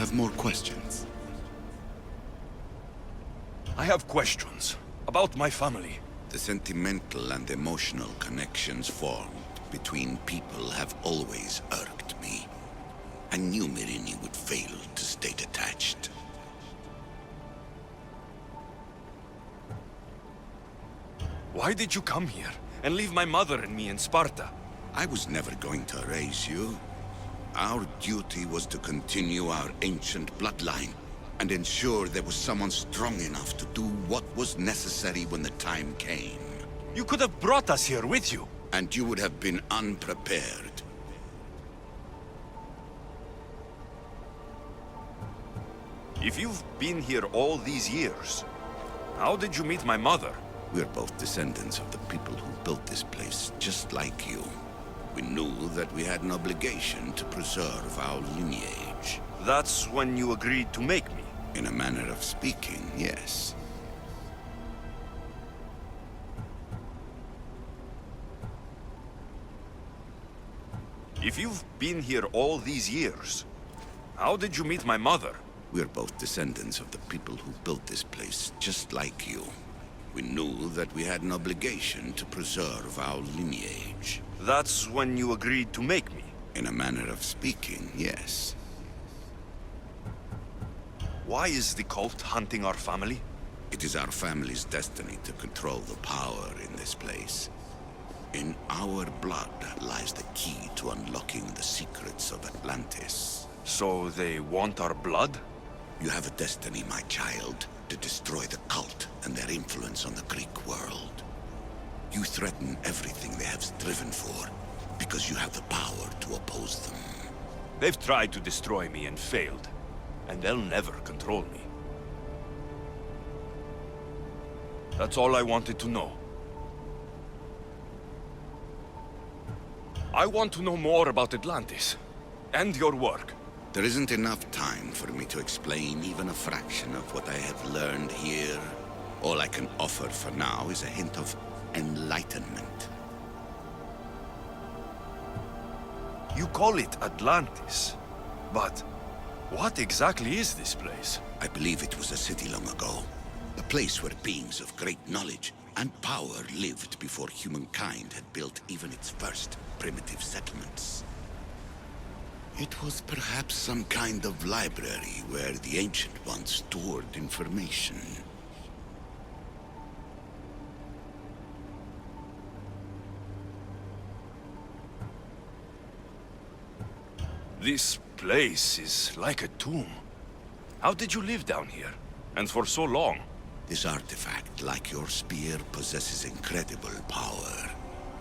have more questions? I have questions about my family. The sentimental and emotional connections formed between people have always irked me. I knew Myrini would fail to stay detached. Why did you come here and leave my mother and me in Sparta? I was never going to erase you. Our duty was to continue our ancient bloodline and ensure there was someone strong enough to do what was necessary when the time came. You could have brought us here with you. And you would have been unprepared. If you've been here all these years, how did you meet my mother? We're both descendants of the people who built this place, just like you. We knew that we had an obligation to preserve our lineage. That's when you agreed to make me. In a manner of speaking, yes. If you've been here all these years, how did you meet my mother? We're both descendants of the people who built this place, just like you. We knew that we had an obligation to preserve our lineage. That's when you agreed to make me. In a manner of speaking, yes. Why is the cult hunting our family? It is our family's destiny to control the power in this place. In our blood lies the key to unlocking the secrets of Atlantis. So they want our blood? You have a destiny, my child, to destroy the cult and their influence on the Greek world. You threaten everything they have striven for, because you have the power to oppose them. They've tried to destroy me and failed, and they'll never control me. That's all I wanted to know. I want to know more about Atlantis, and your work. There isn't enough time for me to explain even a fraction of what I have learned here. All I can offer for now is a hint of enlightenment. You call it Atlantis, but what exactly is this place? I believe it was a city long ago. A place where beings of great knowledge and power lived before humankind had built even its first primitive settlements. It was perhaps some kind of library where the Ancient Ones stored information. This place is like a tomb. How did you live down here? And for so long? This artifact, like your spear, possesses incredible power.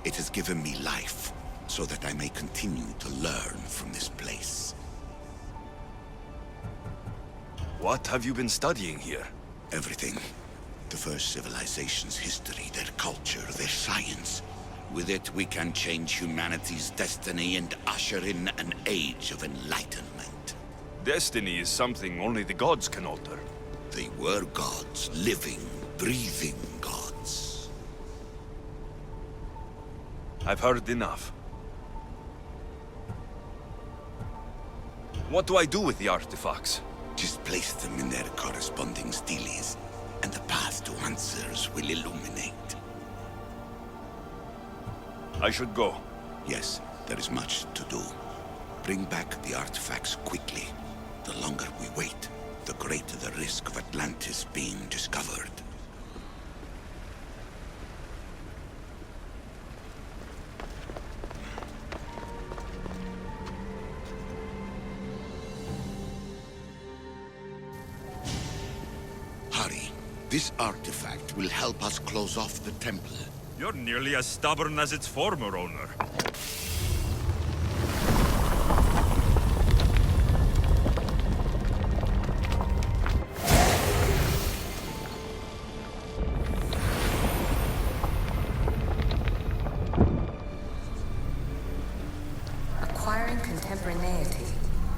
It has given me life, so that I may continue to learn from this place. What have you been studying here? Everything. The first civilization's history, their culture, their science. With it, we can change humanity's destiny and usher in an age of enlightenment. Destiny is something only the gods can alter. They were gods, living, breathing gods. I've heard enough. What do I do with the artifacts? Just place them in their corresponding steles, and the path to answers will illuminate. I should go. Yes, there is much to do. Bring back the artifacts quickly. The longer we wait, the greater the risk of Atlantis being discovered. Hurry. This artifact will help us close off the temple. You're nearly as stubborn as its former owner. Acquiring contemporaneity.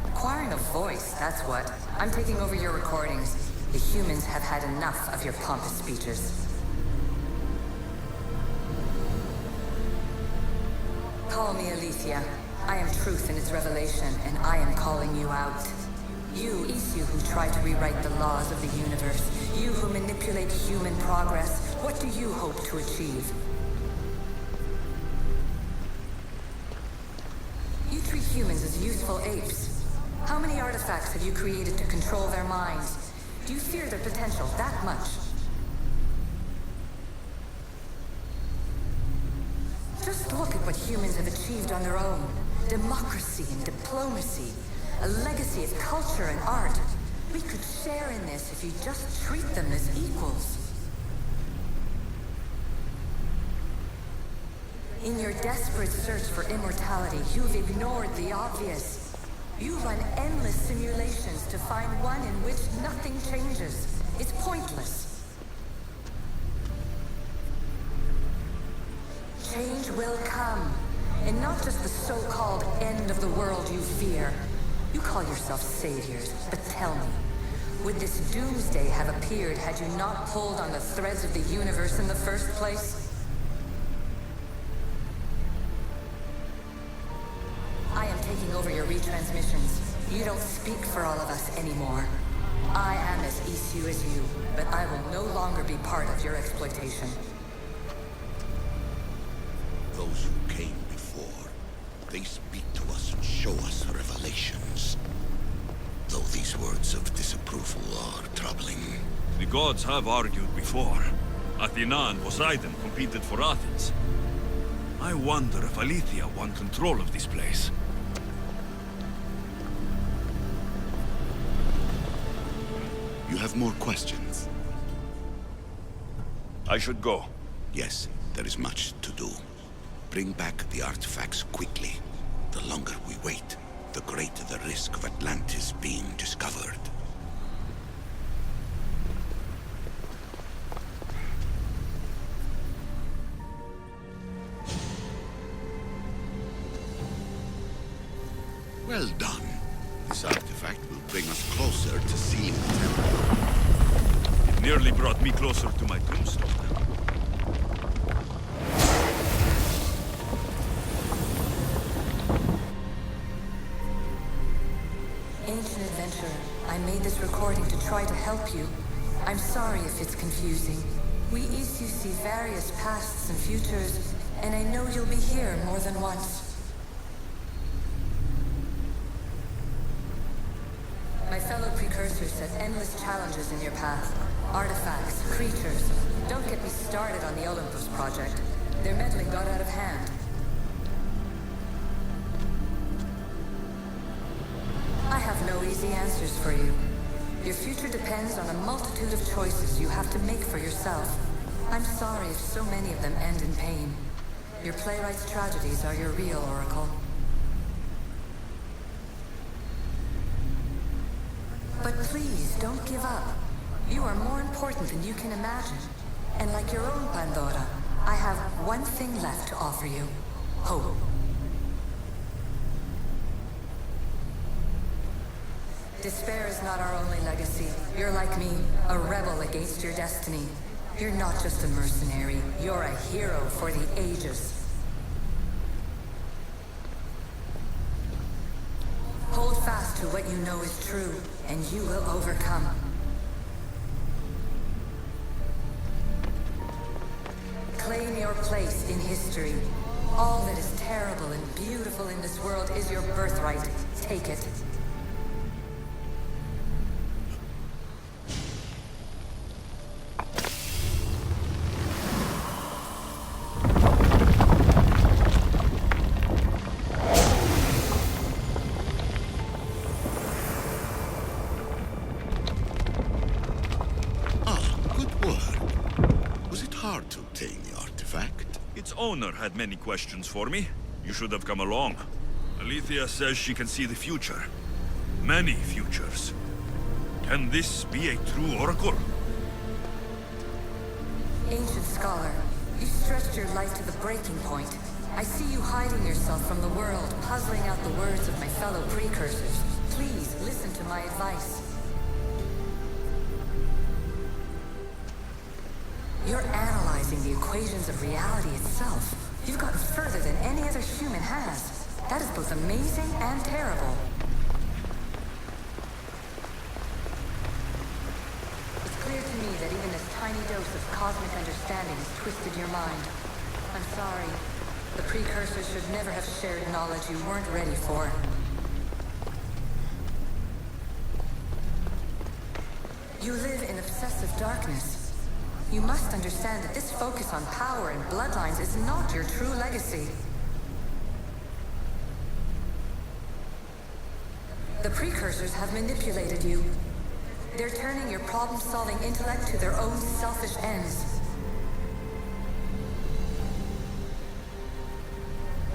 Acquiring a voice, that's what. I'm taking over your recordings. The humans have had enough of your pompous speeches. Call me Aletheia. I am truth in its revelation, and I am calling you out. You, Isu, who try to rewrite the laws of the universe. You who manipulate human progress. What do you hope to achieve? You treat humans as useful apes. How many artifacts have you created to control their minds? Do you fear their potential that much? Just look at what humans have achieved on their own. Democracy and diplomacy. A legacy of culture and art. We could share in this if you just treat them as equals. In your desperate search for immortality, you've ignored the obvious. You run endless simulations to find one in which nothing changes. It's pointless. Change will come. And not just the so-called end of the world you fear. You call yourself saviors, but tell me, would this doomsday have appeared had you not pulled on the threads of the universe in the first place? I am taking over your retransmissions. You don't speak for all of us anymore. I am as Isu as you, but I will no longer be part of your exploitation. Those who came before, they speak to us and show us revelations. Though these words of disapproval are troubling. The gods have argued before. Athena and Poseidon competed for Athens. I wonder if Aletheia won control of this place. You have more questions? I should go. Yes, there is much to do. Bring back the artifacts quickly. The longer we wait, the greater the risk of Atlantis being discovered. Well done. This artifact will bring us closer to sealing the temple. It nearly brought me closer to my tombstone. Ancient adventurer, I made this recording to try to help you. I'm sorry if it's confusing. We Isu see various pasts and futures, and I know you'll be here more than once. My fellow precursors set endless challenges in your path. Artifacts, creatures. Don't get me started on the Olympus project. Their meddling got out of hand. I have no easy answers for you. Your future depends on a multitude of choices you have to make for yourself. I'm sorry if so many of them end in pain. Your playwright's tragedies are your real oracle. But please, don't give up. You are more important than you can imagine. And like your own Pandora, I have one thing left to offer you. Hope. Despair is not our only legacy. You're like me, a rebel against your destiny. You're not just a mercenary, you're a hero for the ages. Hold fast to what you know is true, and you will overcome. Claim your place in history. All that is terrible and beautiful in this world is your birthright. Take it. Its owner had many questions for me. You should have come along. Aletheia says she can see the future. Many futures. Can this be a true oracle? Ancient scholar, you stretched your life to the breaking point. I see you hiding yourself from the world, puzzling out the words of my fellow precursors. Please, listen to my advice. You're analyzing the equations of reality itself. You've gotten further than any other human has. That is both amazing and terrible. tiny dose of cosmic understanding has twisted your mind. I'm sorry. The precursors should never have shared knowledge you weren't ready for. You live in obsessive darkness. You must understand that this focus on power and bloodlines is not your true legacy. The precursors have manipulated you. They're turning your problem-solving intellect to their own selfish ends.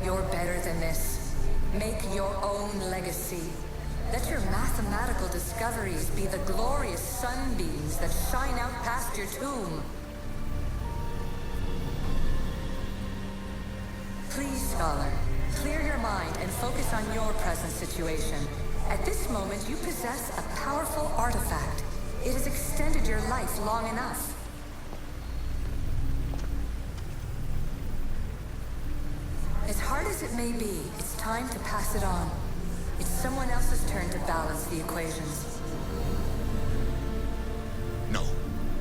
You're better than this. Make your own legacy. Let your mathematical discoveries be the glorious sunbeams that shine out past your tomb. Please, Scholar, clear your mind and focus on your present situation. At this moment, you possess a powerful artifact. It has extended your life long enough. As hard as it may be, it's time to pass it on. It's someone else's turn to balance the equations. No,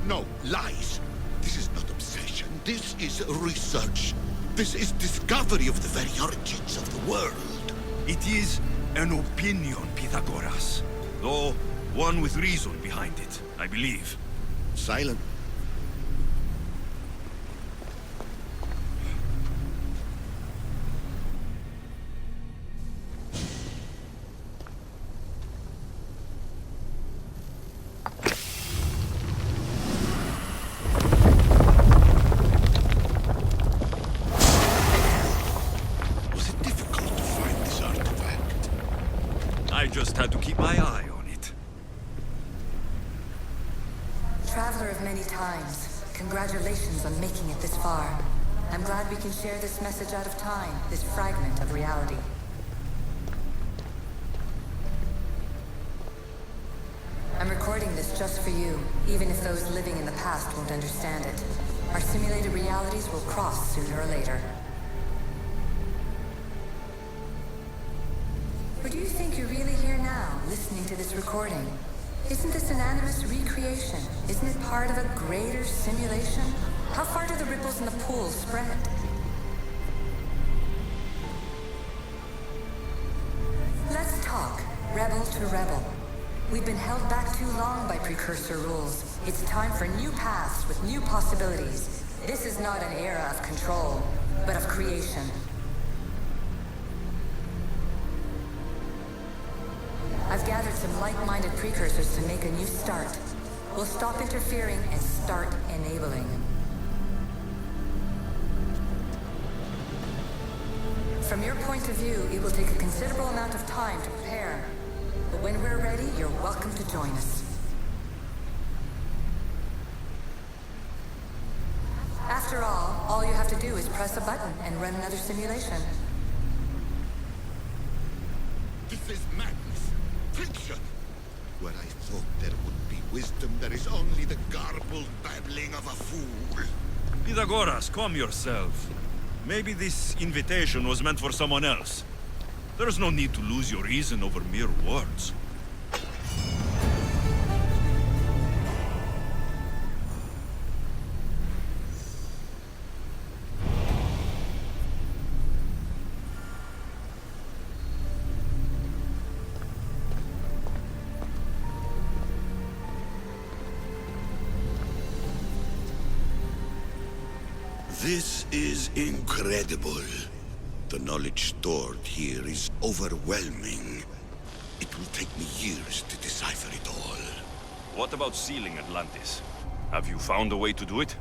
no, lies. This is not obsession. This is research. This is discovery of the very origins of the world. It is an opinion, Pythagoras. Though one with reason behind it, I believe. Silent. I just had to keep my eye on it. Traveler of many times, congratulations on making it this far. I'm glad we can share this message out of time, this fragment of reality. I'm recording this just for you, even if those living in the past won't understand it. Our simulated realities will cross sooner or later. Or do you think you're really here now, listening to this recording? Isn't this an animus recreation? Isn't it part of a greater simulation? How far do the ripples in the pool spread? Let's talk, rebel to rebel. We've been held back too long by precursor rules. It's time for new paths with new possibilities. This is not an era of control, but of creation. I've gathered some like-minded precursors to make a new start. We'll stop interfering and start enabling. From your point of view, it will take a considerable amount of time to prepare. But when we're ready, you're welcome to join us. After all you have to do is press a button and run another simulation. This is madness. Fiction! Where I thought there would be wisdom, there is only the garbled babbling of a fool. Pythagoras, calm yourself. Maybe this invitation was meant for someone else. There's no need to lose your reason over mere words. This is incredible. The knowledge stored here is overwhelming. It will take me years to decipher it all. What about sealing Atlantis? Have you found a way to do it?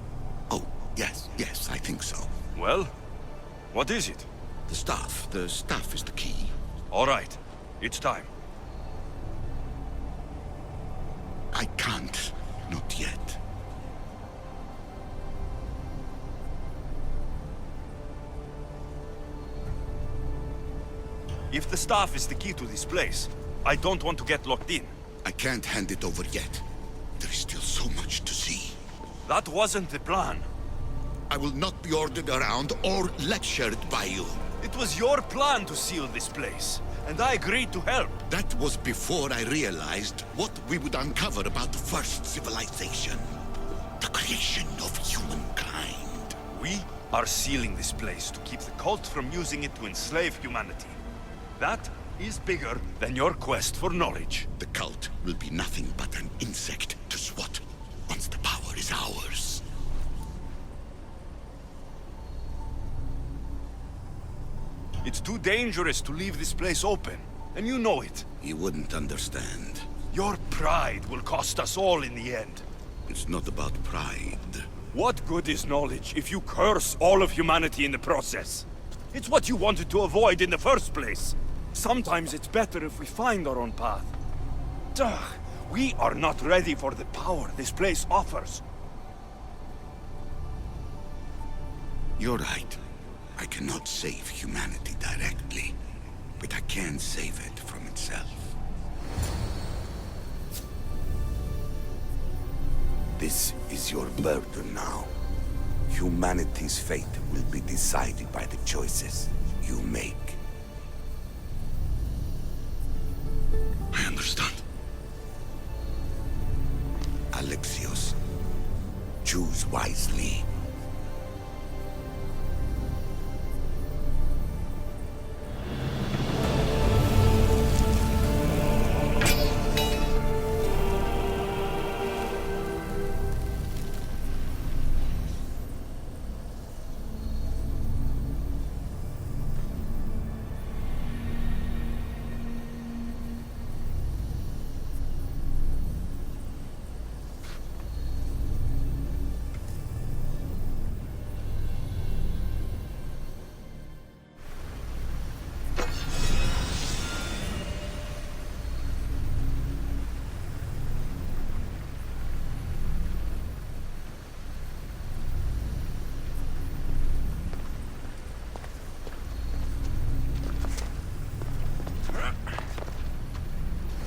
Oh, yes, I think so. Well, what is it? The staff is the key. All right, it's time. I can't, not yet. If the staff is the key to this place, I don't want to get locked in. I can't hand it over yet. There is still so much to see. That wasn't the plan. I will not be ordered around or lectured by you. It was your plan to seal this place, and I agreed to help. That was before I realized what we would uncover about the first civilization. The creation of humankind. We are sealing this place to keep the cult from using it to enslave humanity. That is bigger than your quest for knowledge. The cult will be nothing but an insect to swat once the power is ours. It's too dangerous to leave this place open, and you know it. You wouldn't understand. Your pride will cost us all in the end. It's not about pride. What good is knowledge if you curse all of humanity in the process? It's what you wanted to avoid in the first place. Sometimes it's better if we find our own path. Ugh, we are not ready for the power this place offers. You're right. I cannot save humanity directly, but I can save it from itself. This is your burden now. Humanity's fate will be decided by the choices you make. I understand. Alexios, choose wisely.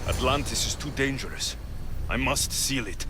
Atlantis is too dangerous. I must seal it.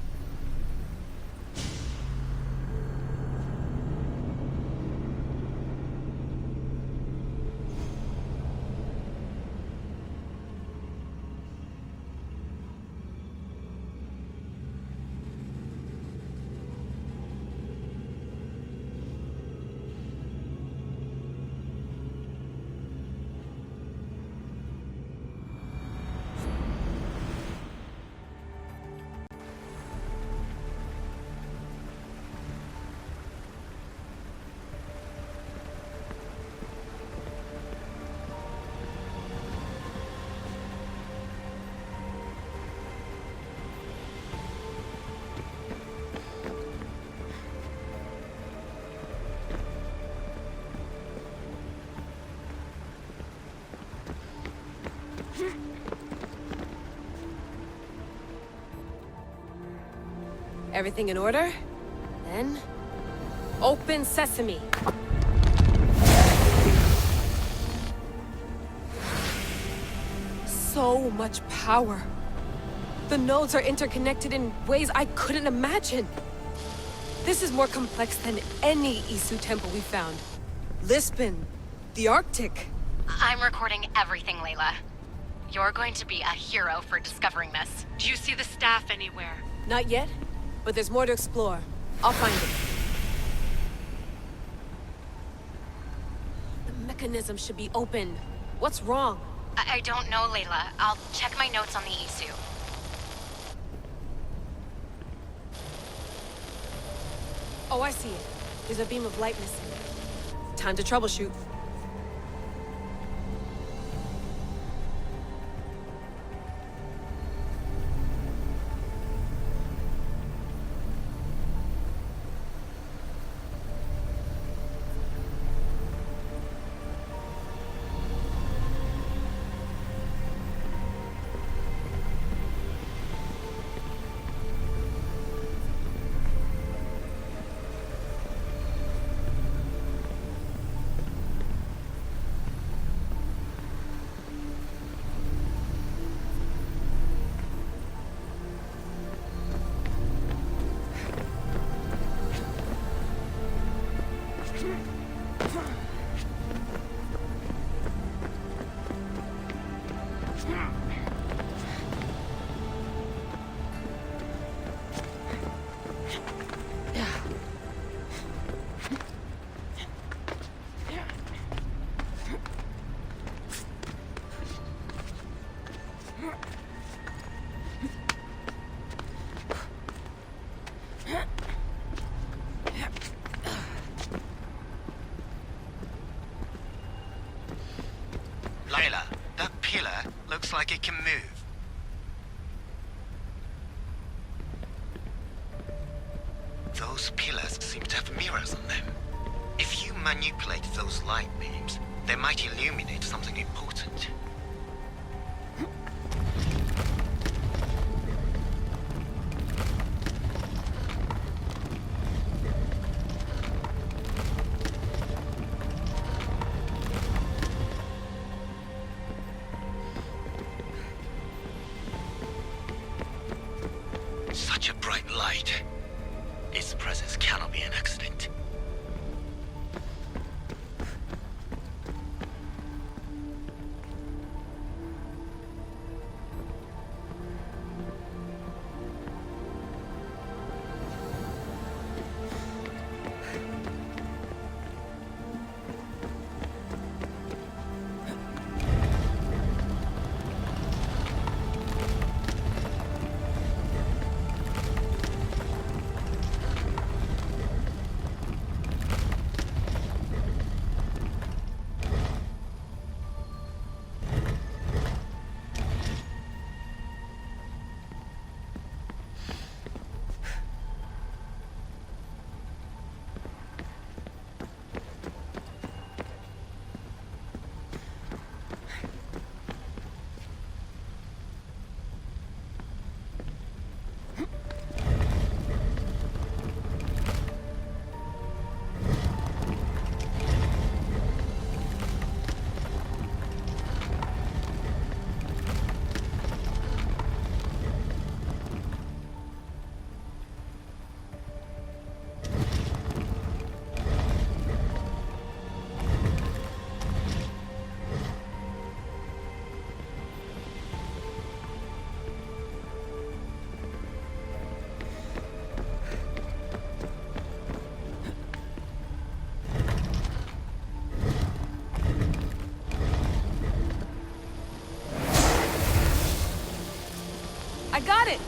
Everything in order? Then... open sesame! So much power! The nodes are interconnected in ways I couldn't imagine! This is more complex than any Isu temple we found. Lisbon, the Arctic. I'm recording everything, Layla. You're going to be a hero for discovering this. Do you see the staff anywhere? Not yet, but there's more to explore. I'll find it. The mechanism should be open. What's wrong? I don't know, Layla. I'll check my notes on the Isu. Oh, I see it. There's a beam of light missing. Time to troubleshoot. like it can move. Those pillars seem to have mirrors on them. If you manipulate those light beams, they might illuminate something important. Such a bright light. Its presence cannot be an accident. I got it!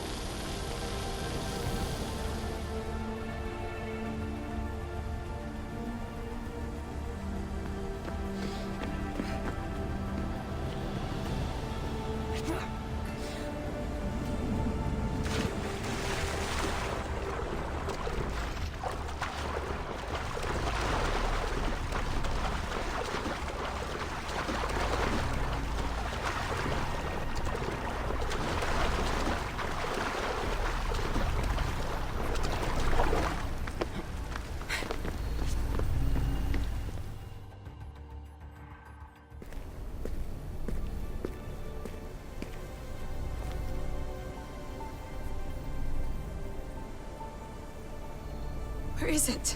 Where is it?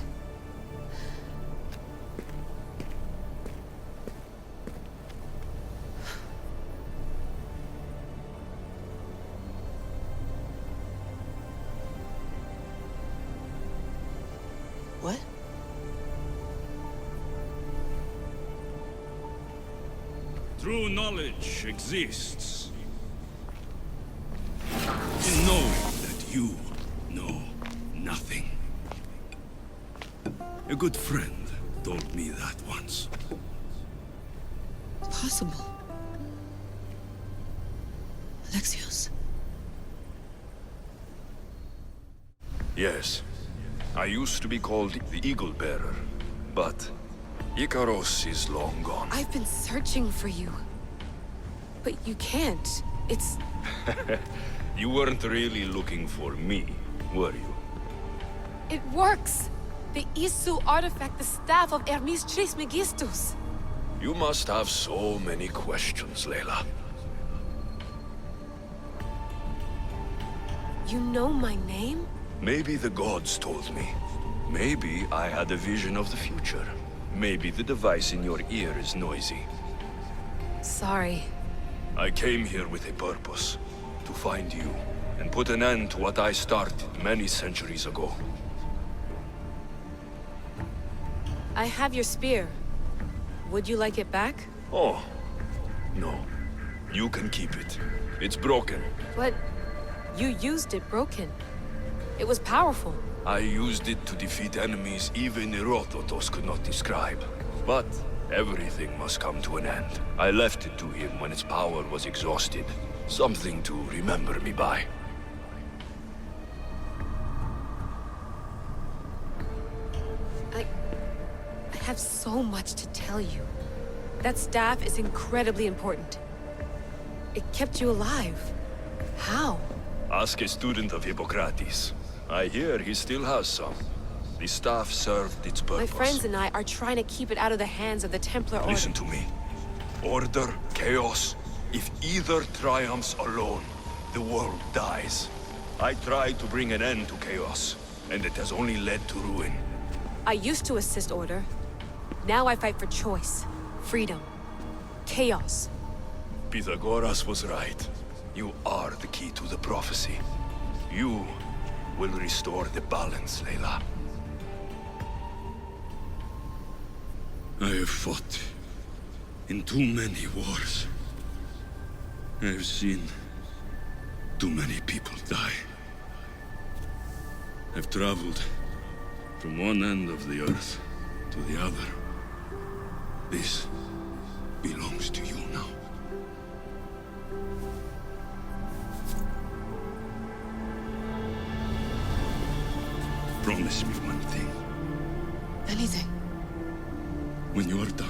What? True knowledge exists in knowing that you know nothing. A good friend told me that once. Possible. Alexios. Yes. I used to be called the Eagle Bearer, but Icaros is long gone. I've been searching for you. But you can't. It's... You weren't really looking for me, were you? It works! The Isu artifact, the staff of Hermes Trismegistus. You must have so many questions, Layla. You know my name? Maybe the gods told me. Maybe I had a vision of the future. Maybe the device in your ear is noisy. Sorry. I came here with a purpose. To find you, and put an end to what I started many centuries ago. I have your spear. Would you like it back? Oh, no. You can keep it. It's broken. But you used it broken. It was powerful. I used it to defeat enemies even Herodotus could not describe. But Everything must come to an end. I left it to him when its power was exhausted. Something to remember me by. I have so much to tell you. That staff is incredibly important. It kept you alive. How? Ask a student of Hippocrates. I hear he still has some. The staff served its purpose. My friends and I are trying to keep it out of the hands of the Templar Order. Listen to me. Order, chaos. If either triumphs alone, the world dies. I tried to bring an end to chaos, and it has only led to ruin. I used to assist Order. Now I fight for choice, freedom, chaos. Pythagoras was right. You are the key to the prophecy. You will restore the balance, Layla. I have fought in too many wars. I have seen too many people die. I've traveled from one end of the earth to the other. This belongs to you now. Promise me one thing. Anything. When you are done,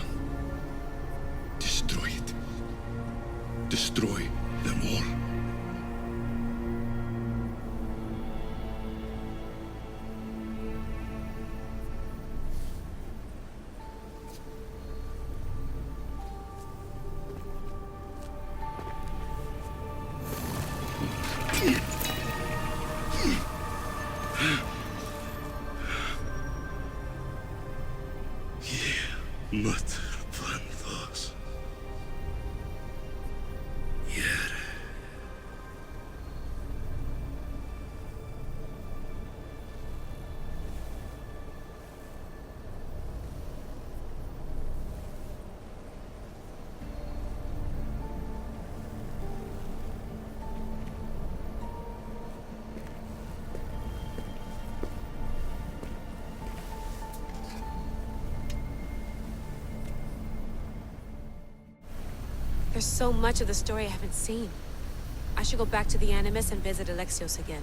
destroy it. Destroy them all. There's so much of the story I haven't seen. I should go back to the Animus and visit Alexios again.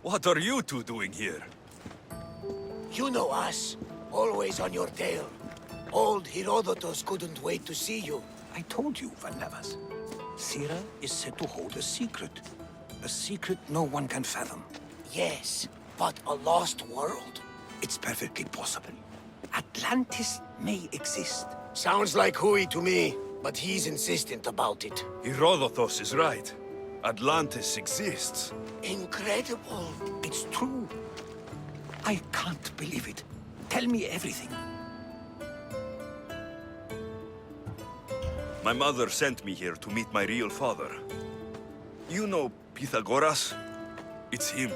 What are you two doing here? You know us. Always on your tail. Old Herodotus couldn't wait to see you. I told you, Varnavas. Sira is said to hold a secret. A secret no one can fathom. Yes, but a lost world? It's perfectly possible. Atlantis may exist. Sounds like Hui to me, but he's insistent about it. Herodotus is right. Atlantis exists. Incredible. It's true. I can't believe it. Tell me everything. My mother sent me here to meet my real father. You know Pythagoras? It's him.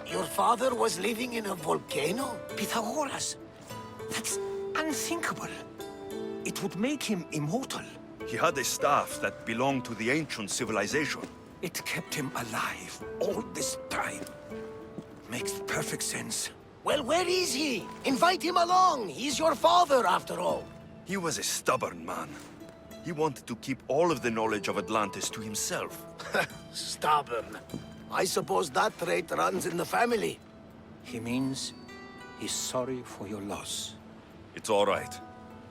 Your father was living in a volcano? Pythagoras. That's unthinkable. It would make him immortal. He had a staff that belonged to the ancient civilization. It kept him alive all this time. Makes perfect sense. Well, where is he? Invite him along. He's your father, after all. He was a stubborn man. He wanted to keep all of the knowledge of Atlantis to himself. Stubborn. I suppose that trait runs in the family. He means he's sorry for your loss. It's all right.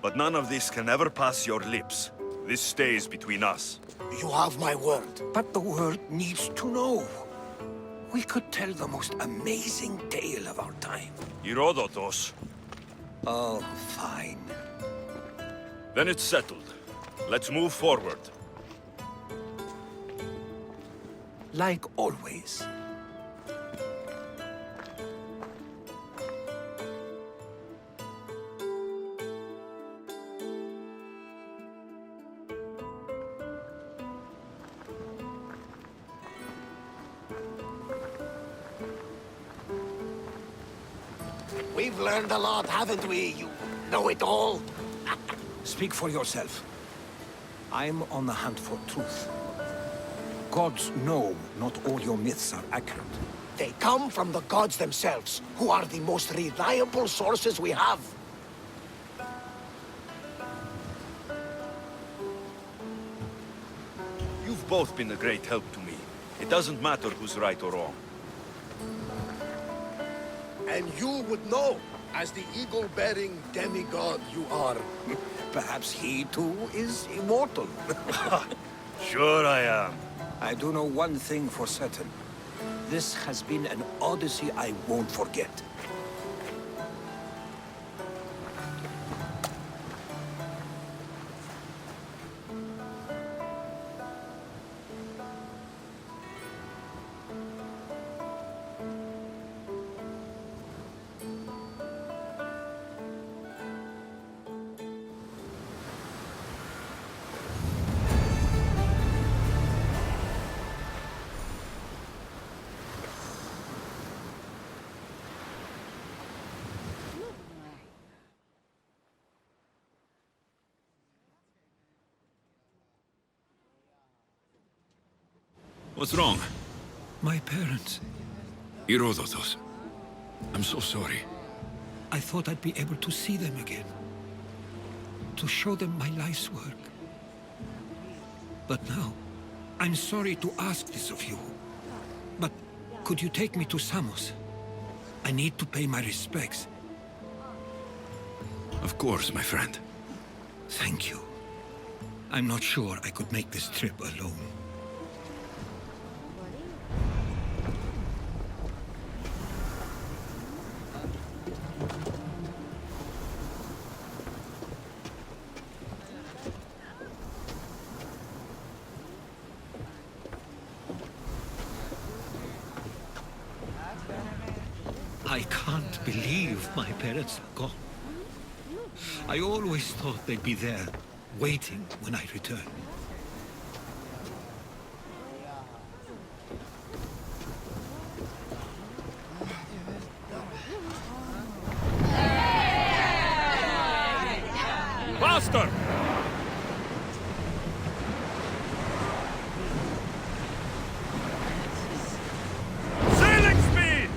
But none of this can ever pass your lips. This stays between us. You have my word. But the world needs to know. We could tell the most amazing tale of our time. Herodotus. Oh, fine. Then it's settled. Let's move forward. Like always. We've learned a lot, haven't we, you know-it-all? Speak for yourself. I'm on the hunt for truth. Gods know not all your myths are accurate. They come from the gods themselves, who are the most reliable sources we have. You've both been a great help to me. It doesn't matter who's right or wrong. And you would know, as the eagle-bearing demigod you are. Perhaps he too is immortal. Sure I am. I do know one thing for certain. This has been an Odyssey I won't forget. What's wrong? My parents. Herodotus. I'm so sorry. I thought I'd be able to see them again. To show them my life's work. But now, I'm sorry to ask this of you. But could you take me to Samos? I need to pay my respects. Of course, my friend. Thank you. I'm not sure I could make this trip alone. I can't believe my parents are gone. I always thought they'd be there, waiting when I return. Faster! Sailing speed!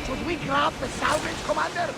Should we grab the salvage, Commander?